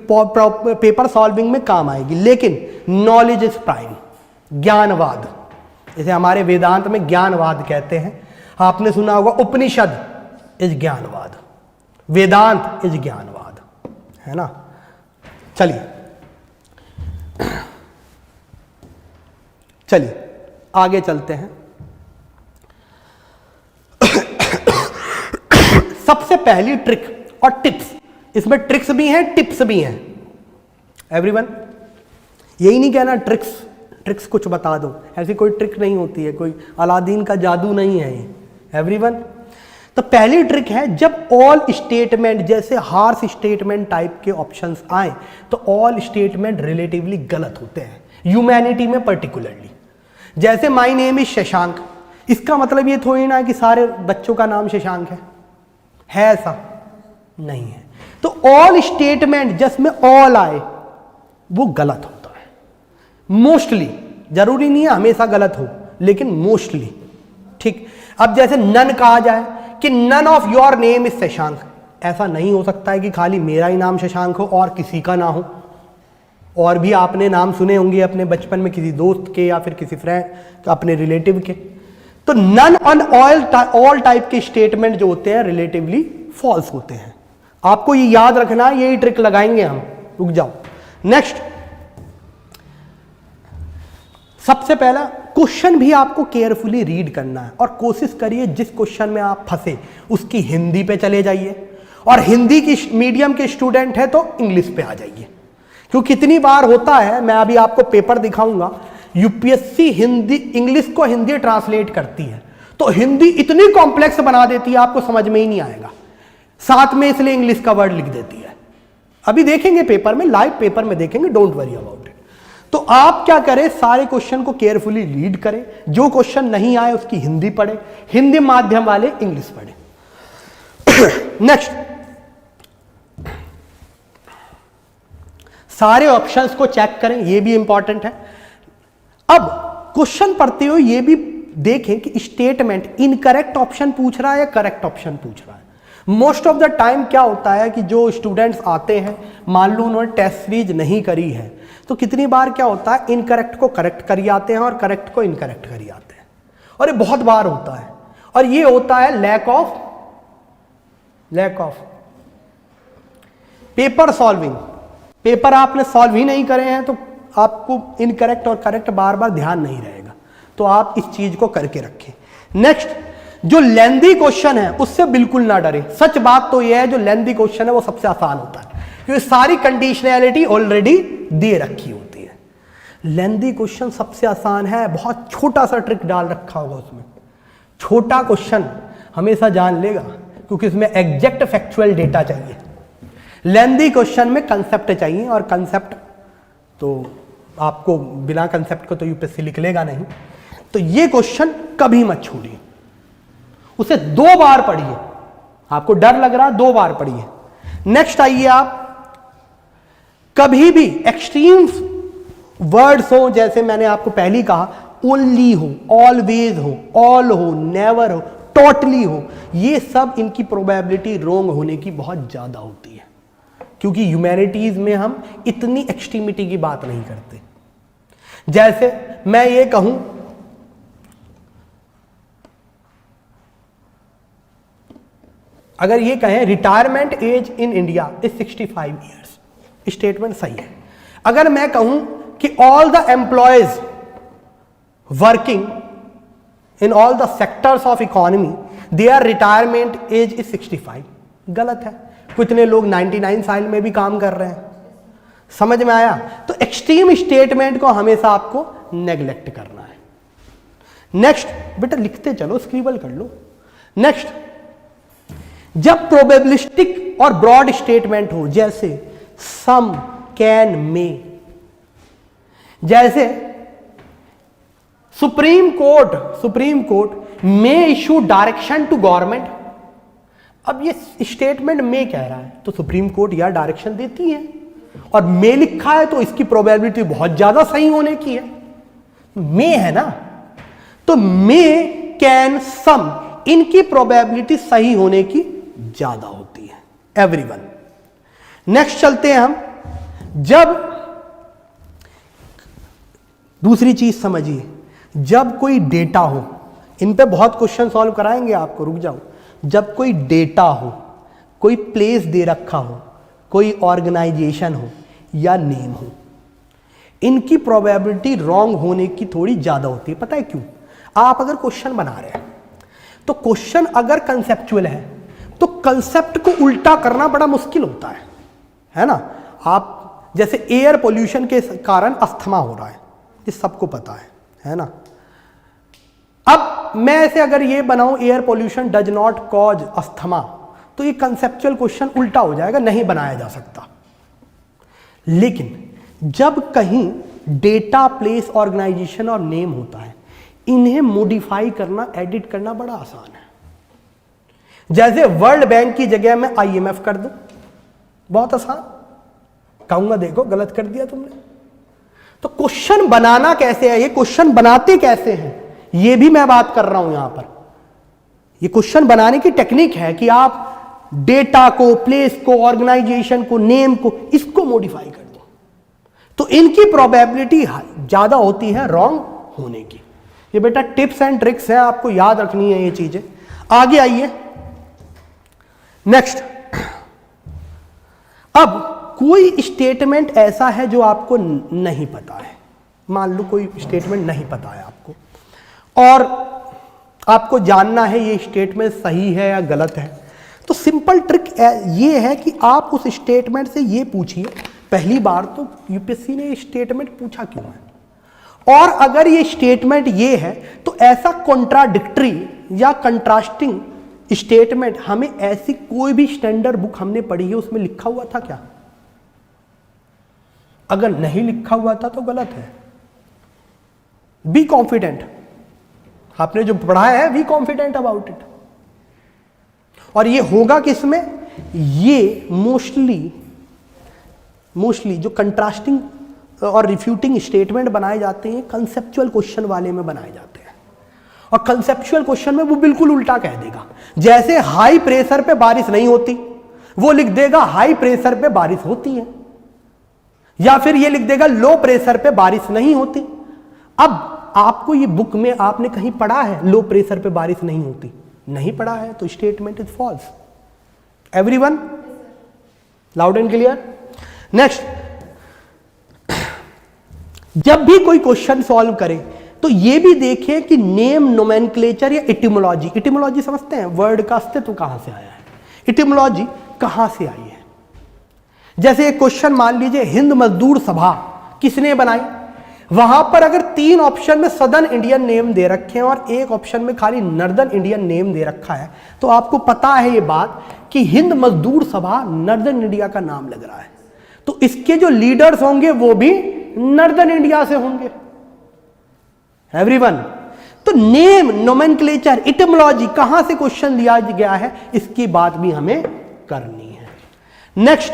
पेपर सॉल्विंग में काम आएगी। लेकिन नॉलेज इज प्राइम, ज्ञानवाद, जैसे हमारे वेदांत में ज्ञानवाद कहते हैं, आपने सुना होगा उपनिषद इज ज्ञानवाद, वेदांत इज ज्ञानवाद, है ना। चलिए आगे चलते हैं। सबसे पहली ट्रिक और टिप्स, इसमें ट्रिक्स भी हैं टिप्स भी हैं एवरीवन। यही नहीं कहना ट्रिक्स कुछ बता दो, ऐसी कोई ट्रिक नहीं होती है, कोई अलादीन का जादू नहीं है ये एवरीवन। तो पहली ट्रिक है जब ऑल स्टेटमेंट जैसे हार्श स्टेटमेंट टाइप के ऑप्शंस आए तो ऑल स्टेटमेंट रिलेटिवली गलत होते हैं, ह्यूमैनिटी में पर्टिकुलरली। जैसे माय नेम इज शशांक, इसका मतलब ये थोड़ी ना कि सारे बच्चों का नाम शशांक है ऐसा नहीं है। तो ऑल स्टेटमेंट जिसमें ऑल आए वो गलत होता है मोस्टली, जरूरी नहीं है हमेशा गलत हो लेकिन मोस्टली, ठीक। अब जैसे नन कहा जाए कि none of your name is Shashank, ऐसा नहीं हो सकता है कि खाली मेरा ही नाम शशांक हो और किसी का ना हो। और भी आपने नाम सुने होंगे अपने बचपन में किसी दोस्त के या फिर किसी फ्रेंड अपने रिलेटिव के। तो नन ऑन ऑल टाइप के स्टेटमेंट जो होते हैं रिलेटिवली फॉल्स होते हैं। आपको ये याद रखना, यही ट्रिक लगाएंगे हम, रुक जाओ। नेक्स्ट, सबसे पहला क्वेश्चन भी आपको केयरफुली रीड करना है और कोशिश करिए जिस क्वेश्चन में आप फंसे उसकी हिंदी पे चले जाइए, और हिंदी की मीडियम के स्टूडेंट है तो इंग्लिश पे आ जाइए। क्योंकि कितनी बार होता है, मैं अभी आपको पेपर दिखाऊंगा, यूपीएससी हिंदी इंग्लिश को हिंदी ट्रांसलेट करती है तो हिंदी इतनी कॉम्प्लेक्स बना देती है आपको समझ में ही नहीं आएगा, साथ में इसलिए इंग्लिश का वर्ड लिख देती है। अभी देखेंगे पेपर में, लाइव पेपर में देखेंगे, डोंट वरी अबाउट इट। तो आप क्या करें, सारे क्वेश्चन को केयरफुली रीड करें, जो क्वेश्चन नहीं आए उसकी हिंदी पढ़े, हिंदी माध्यम वाले इंग्लिश पढ़े। नेक्स्ट, सारे ऑप्शंस को चेक करें, ये भी इंपॉर्टेंट है। अब क्वेश्चन पढ़ते हुए ये भी देखें कि स्टेटमेंट इनकरेक्ट ऑप्शन पूछ रहा है या करेक्ट ऑप्शन पूछ रहा है। मोस्ट ऑफ द टाइम क्या होता है कि जो स्टूडेंट्स आते हैं, मान लो उन्होंने टेस्ट सीरीज नहीं करी है, तो कितनी बार क्या होता है, इनकरेक्ट को करेक्ट करी आते हैं और करेक्ट को इनकरेक्ट करी आते हैं, और ये बहुत बार होता है। और ये होता है lack of paper solving. Paper आपने सॉल्व ही नहीं करे हैं तो आपको इनकरेक्ट और करेक्ट बार बार ध्यान नहीं रहेगा, तो आप इस चीज को करके रखें। नेक्स्ट, जो लेंदी क्वेश्चन है उससे बिल्कुल ना डरे। सच बात तो यह है, जो लेंदी क्वेश्चन है वो सबसे आसान होता है क्योंकि सारी कंडीशनैलिटी ऑलरेडी दे रखी होती है। लेंदी क्वेश्चन सबसे आसान है, बहुत छोटा सा ट्रिक डाल रखा होगा उसमें। छोटा क्वेश्चन हमेशा जान लेगा क्योंकि इसमें एग्जैक्ट फैक्चुअल डेटा चाहिए। लेंदी क्वेश्चन में कंसेप्ट चाहिए, और कंसेप्ट तो आपको बिना कंसेप्ट को तो यूपीएससी लिख लेगा नहीं। तो ये क्वेश्चन कभी मत छोड़िए, उसे 2 बार पढ़िए। आपको डर लग रहा है, 2 बार पढ़िए। नेक्स्ट आइए, आप कभी भी एक्सट्रीम वर्ड्स हो, जैसे मैंने आपको पहले ही कहा, ओनली हो, ऑलवेज हो, ऑल हो, नेवर हो, टोटली हो, ये सब इनकी प्रोबेबिलिटी रोंग होने की बहुत ज्यादा होती है क्योंकि ह्यूमैनिटीज में हम इतनी एक्सट्रीमिटी की बात नहीं करते। जैसे मैं ये कहूं, अगर ये कहें retirement age in India is 65 years, statement सही है। अगर मैं कहूं कि all the employees working in all the sectors of economy their retirement age is 65, गलत है। कितने लोग 99 साल में भी काम कर रहे हैं, समझ में आया? तो एक्सट्रीम स्टेटमेंट को हमेशा आपको नेग्लेक्ट करना है। नेक्स्ट बेटा लिखते चलो, स्क्रिबल कर लो। नेक्स्ट, जब प्रोबेबिलिस्टिक और ब्रॉड स्टेटमेंट हो, जैसे सम, कैन, मे, जैसे Supreme Court may issue direction to government. अब ये स्टेटमेंट मे कह रहा है तो सुप्रीम कोर्ट या डायरेक्शन देती है, और मे लिखा है तो इसकी प्रोबेबिलिटी बहुत ज्यादा सही होने की है, मे है ना। तो मे, कैन, सम, इनकी प्रोबेबिलिटी सही होने की ज्यादा होती है, एवरीवन। नेक्स्ट चलते हैं हम, जब दूसरी चीज समझिए, जब कोई डेटा हो, इन पे बहुत क्वेश्चन सॉल्व कराएंगे आपको, रुक जाओ। जब कोई डेटा हो, कोई प्लेस दे रखा हो, कोई ऑर्गेनाइजेशन हो या नेम हो, इनकी प्रोबेबिलिटी रॉन्ग होने की थोड़ी ज्यादा होती है। पता है क्यों? आप अगर क्वेश्चन बना रहे हैं तो क्वेश्चन अगर कंसेप्चुअल है तो कंसेप्ट को उल्टा करना बड़ा मुश्किल होता है ना। आप जैसे एयर पोल्यूशन के कारण अस्थमा हो रहा है, ये सबको पता है ना। अब मैं ऐसे अगर ये बनाऊं, air pollution does not cause asthma, तो ये कंसेप्चुअल क्वेश्चन उल्टा हो जाएगा, नहीं बनाया जा सकता। लेकिन जब कहीं डेटा, प्लेस, ऑर्गेनाइजेशन और नेम होता है, इन्हें मॉडिफाई करना, एडिट करना बड़ा आसान है। जैसे वर्ल्ड बैंक की जगह मैं IMF कर दूं, बहुत आसान। कहूंगा देखो गलत कर दिया तुमने। तो क्वेश्चन बनाना कैसे है, ये क्वेश्चन बनाते कैसे हैं, ये भी मैं बात कर रहा हूं यहां पर। ये क्वेश्चन बनाने की टेक्निक है कि आप डेटा को, प्लेस को, ऑर्गेनाइजेशन को, नेम को, इसको मॉडिफाई कर दो, तो इनकी प्रोबेबिलिटी ज्यादा होती है रॉन्ग होने की। ये बेटा टिप्स एंड ट्रिक्स है, आपको याद रखनी है ये चीजें। आगे आइए, नेक्स्ट। अब कोई स्टेटमेंट ऐसा है जो आपको नहीं पता है, मान लो कोई स्टेटमेंट नहीं पता है आपको, और आपको जानना है ये स्टेटमेंट सही है या गलत है। तो सिंपल ट्रिक ये है कि आप उस स्टेटमेंट से ये पूछिए, पहली बार तो यूपीएससी ने स्टेटमेंट पूछा क्यों है, और अगर ये स्टेटमेंट ये है तो ऐसा कॉन्ट्राडिक्टरी या कंट्रास्टिंग स्टेटमेंट हमें ऐसी कोई भी स्टैंडर्ड बुक हमने पढ़ी है उसमें लिखा हुआ था क्या? अगर नहीं लिखा हुआ था तो गलत है। बी कॉन्फिडेंट, आपने जो पढ़ा है बी कॉन्फिडेंट अबाउट इट। और ये होगा किसमें? ये मोस्टली जो कंट्रास्टिंग और रिफ्यूटिंग स्टेटमेंट बनाए जाते हैं कंसेप्चुअल क्वेश्चन वाले में बनाए जाते हैं, और कंसेप्चुअल क्वेश्चन में वो बिल्कुल उल्टा कह देगा। जैसे हाई प्रेशर पे बारिश नहीं होती, वो लिख देगा हाई प्रेशर पे बारिश होती है, या फिर ये लिख देगा लो प्रेशर पे बारिश नहीं होती। अब आपको ये बुक में आपने कहीं पढ़ा है लो प्रेशर पे बारिश नहीं होती? नहीं पढ़ा है, तो statement is false. Everyone loud and clear? Next, जब भी कोई क्वेश्चन सॉल्व करें तो ये भी देखें कि नेम, नोमेनक्लेचर या इटिमोलॉजी, इटिमोलॉजी समझते हैं, वर्ड का अस्तित्व कहां से आया है, इटिमोलॉजी कहां से आई है। जैसे एक क्वेश्चन मान लीजिए, हिंद मजदूर सभा किसने बनाई? वहां पर अगर 3 ऑप्शन में सदर्न इंडियन नेम दे रखे हैं और एक ऑप्शन में खाली नॉर्दर्न इंडियन नेम दे रखा है, तो आपको पता है ये बात कि हिंद मजदूर सभा नॉर्दर्न इंडिया का नाम लग रहा है, तो इसके जो लीडर्स होंगे वो भी नॉर्दर्न इंडिया से होंगे। एवरीवन, तो नेम, नोमेनक्लेचर, इटिमोलॉजी कहां से क्वेश्चन लिया गया है, इसकी बात भी हमें करनी है। नेक्स्ट,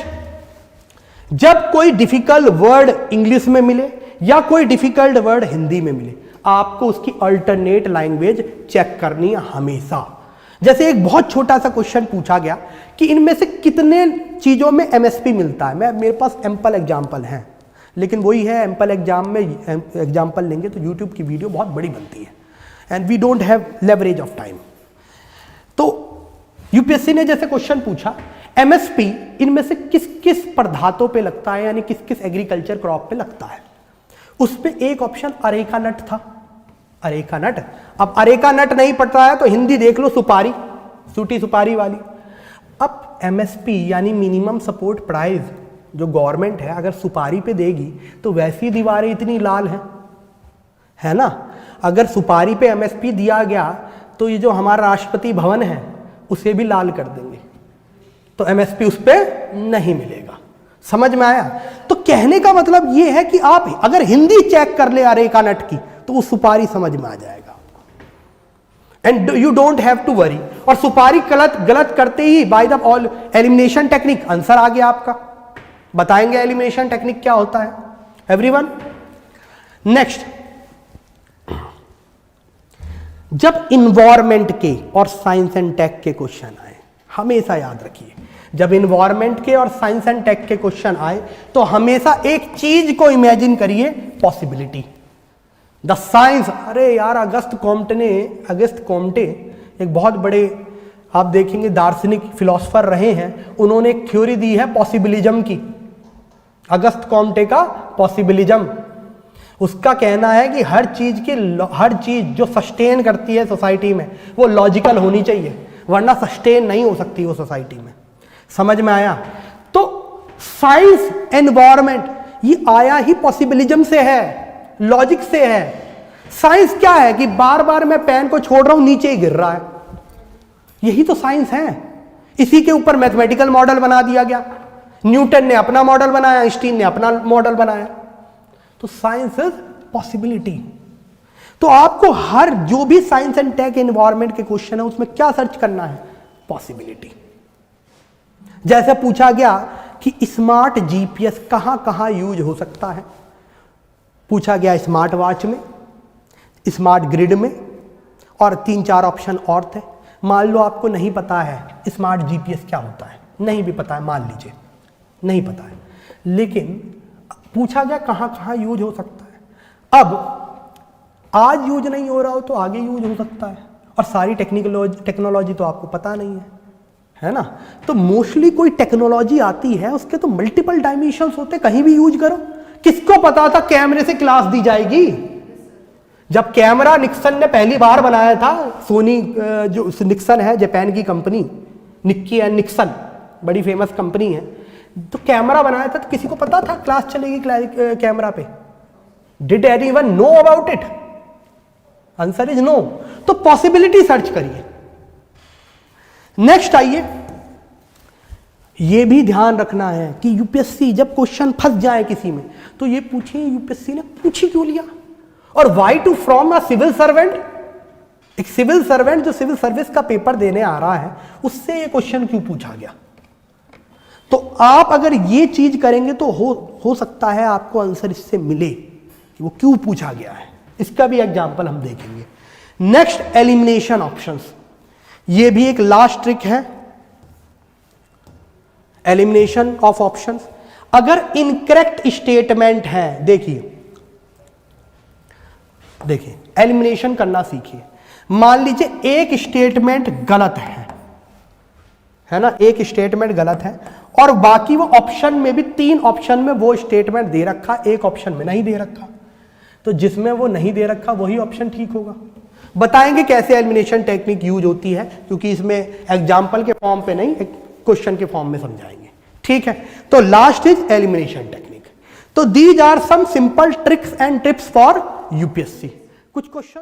जब कोई डिफिकल्ट वर्ड इंग्लिश में मिले या कोई डिफिकल्ट वर्ड हिंदी में मिले, आपको उसकी अल्टरनेट लैंग्वेज चेक करनी है हमेशा। जैसे एक बहुत छोटा सा क्वेश्चन पूछा गया कि इनमें से कितने चीजों में एमएसपी मिलता है। मेरे पास एम्पल एग्जाम्पल हैं, लेकिन वही है, एम्पल एग्जाम में एग्जाम्पल लेंगे तो यूट्यूब की वीडियो बहुत बड़ी बनती है, and we don't have leverage of time. तो यूपीएससी ने जैसे क्वेश्चन पूछा, एमएसपी इनमें से किस किस पदार्थों पे लगता है, यानी किस किस एग्रीकल्चर क्रॉप पे लगता है। उस पे एक ऑप्शन अरेका नट था, अरेका नट। अब अरेका नट नहीं पता है तो हिंदी देख लो, सुपारी, सूटी सुपारी वाली। अब एमएसपी यानी मिनिमम सपोर्ट प्राइस जो गवर्नमेंट है अगर सुपारी पे देगी तो वैसी दीवारें इतनी लाल हैं, है ना। अगर सुपारी पे एमएसपी दिया गया तो ये जो हमारा राष्ट्रपति भवन है उसे भी लाल कर देंगे, तो एमएसपी उस पर नहीं मिलेगा। समझ में आया। तो कहने का मतलब ये है कि आप अगर हिंदी चेक कर ले अरेका नट की तो वो सुपारी समझ में आ जाएगा and you don't have to worry. और सुपारी गलत करते ही by the all elimination technique answer आ गया आपका। बताएंगे एलिमिनेशन टेक्निक क्या होता है एवरीवन। नेक्स्ट, जब इन्वायरमेंट के और साइंस एंड टेक के क्वेश्चन आए, हमेशा याद रखिए जब इन्वायरमेंट के और साइंस एंड टेक के क्वेश्चन आए तो हमेशा एक चीज को इमेजिन करिए, पॉसिबिलिटी। द साइंस, अरे यार अगस्त कॉम्टे एक बहुत बड़े आप देखेंगे दार्शनिक फिलोसफर रहे हैं, उन्होंने एक थ्योरी दी है पॉसिबिलिज्म की, अगस्त कॉम्टे का पॉसिबिलिज्म। उसका कहना है कि हर चीज जो सस्टेन करती है सोसाइटी में वो लॉजिकल होनी चाहिए, वरना सस्टेन नहीं हो सकती वो सोसाइटी में। समझ में आया। तो साइंस एनवायरमेंट ये आया ही पॉसिबिलिज्म से है, लॉजिक से है। साइंस क्या है कि बार बार मैं पेन को छोड़ रहा हूं नीचे ही गिर रहा है, यही तो साइंस है। इसी के ऊपर मैथमेटिकल मॉडल बना दिया गया, न्यूटन ने अपना मॉडल बनाया, आइंस्टीन ने अपना मॉडल बनाया। तो साइंस इज पॉसिबिलिटी। तो आपको हर जो भी साइंस एंड टेक एनवायरमेंट के क्वेश्चन है उसमें क्या सर्च करना है, पॉसिबिलिटी। जैसे पूछा गया कि स्मार्ट जीपीएस कहां कहां यूज हो सकता है, पूछा गया स्मार्ट वॉच में, स्मार्ट ग्रिड में, और 3-4 ऑप्शन और थे। मान लो आपको नहीं पता है स्मार्ट जीपीएस क्या होता है, नहीं भी पता है, मान लीजिए नहीं पता है, लेकिन पूछा गया कहां कहां यूज हो सकता है। अब आज यूज नहीं हो रहा हो तो आगे यूज हो सकता है, और सारी टेक्नोलॉजी तो आपको पता नहीं है ना। तो मोस्टली कोई टेक्नोलॉजी आती है उसके तो मल्टीपल डायमेंशंस होते, कहीं भी यूज करो। किसको पता था कैमरे से क्लास दी जाएगी? जब कैमरा निक्सन ने पहली बार बनाया था, सोनी जो निक्सन है जापान की कंपनी, निक्की एंड निक्सन बड़ी फेमस कंपनी है, तो कैमरा बनाया था तो किसी को पता था क्लास चलेगी कैमरा पे? Did anyone know about it? Answer is no. तो पॉसिबिलिटी सर्च करिए। नेक्स्ट आइए, यह भी ध्यान रखना है कि यूपीएससी जब क्वेश्चन फंस जाए किसी में तो ये पूछिए यूपीएससी ने पूछ ही क्यों लिया, और why to from a civil servant, एक सिविल सर्वेंट जो सिविल सर्विस का पेपर देने आ रहा है उससे ये क्वेश्चन क्यों पूछा गया। तो आप अगर ये चीज करेंगे तो हो सकता है आपको आंसर इससे मिले कि वो क्यों पूछा गया है। इसका भी एग्जांपल हम देखेंगे। नेक्स्ट, एलिमिनेशन ऑप्शंस, ये भी एक लास्ट ट्रिक है, एलिमिनेशन ऑफ ऑप्शंस। अगर इनकरेक्ट स्टेटमेंट है, देखिए एलिमिनेशन करना सीखिए। मान लीजिए एक स्टेटमेंट गलत है ना, एक स्टेटमेंट गलत है और बाकी वो ऑप्शन में भी 3 ऑप्शन में वो स्टेटमेंट दे रखा, एक ऑप्शन में नहीं दे रखा, तो जिसमें वो नहीं दे रखा वही ऑप्शन ठीक होगा। बताएंगे कैसे एलिमिनेशन टेक्निक यूज होती है, क्योंकि इसमें एग्जाम्पल के फॉर्म पे नहीं, एक क्वेश्चन के फॉर्म में समझाएंगे, ठीक है। तो लास्ट इज एलिमिनेशन टेक्निक। तो these are some simple tricks and tips for UPSC. कुछ क्वेश्चन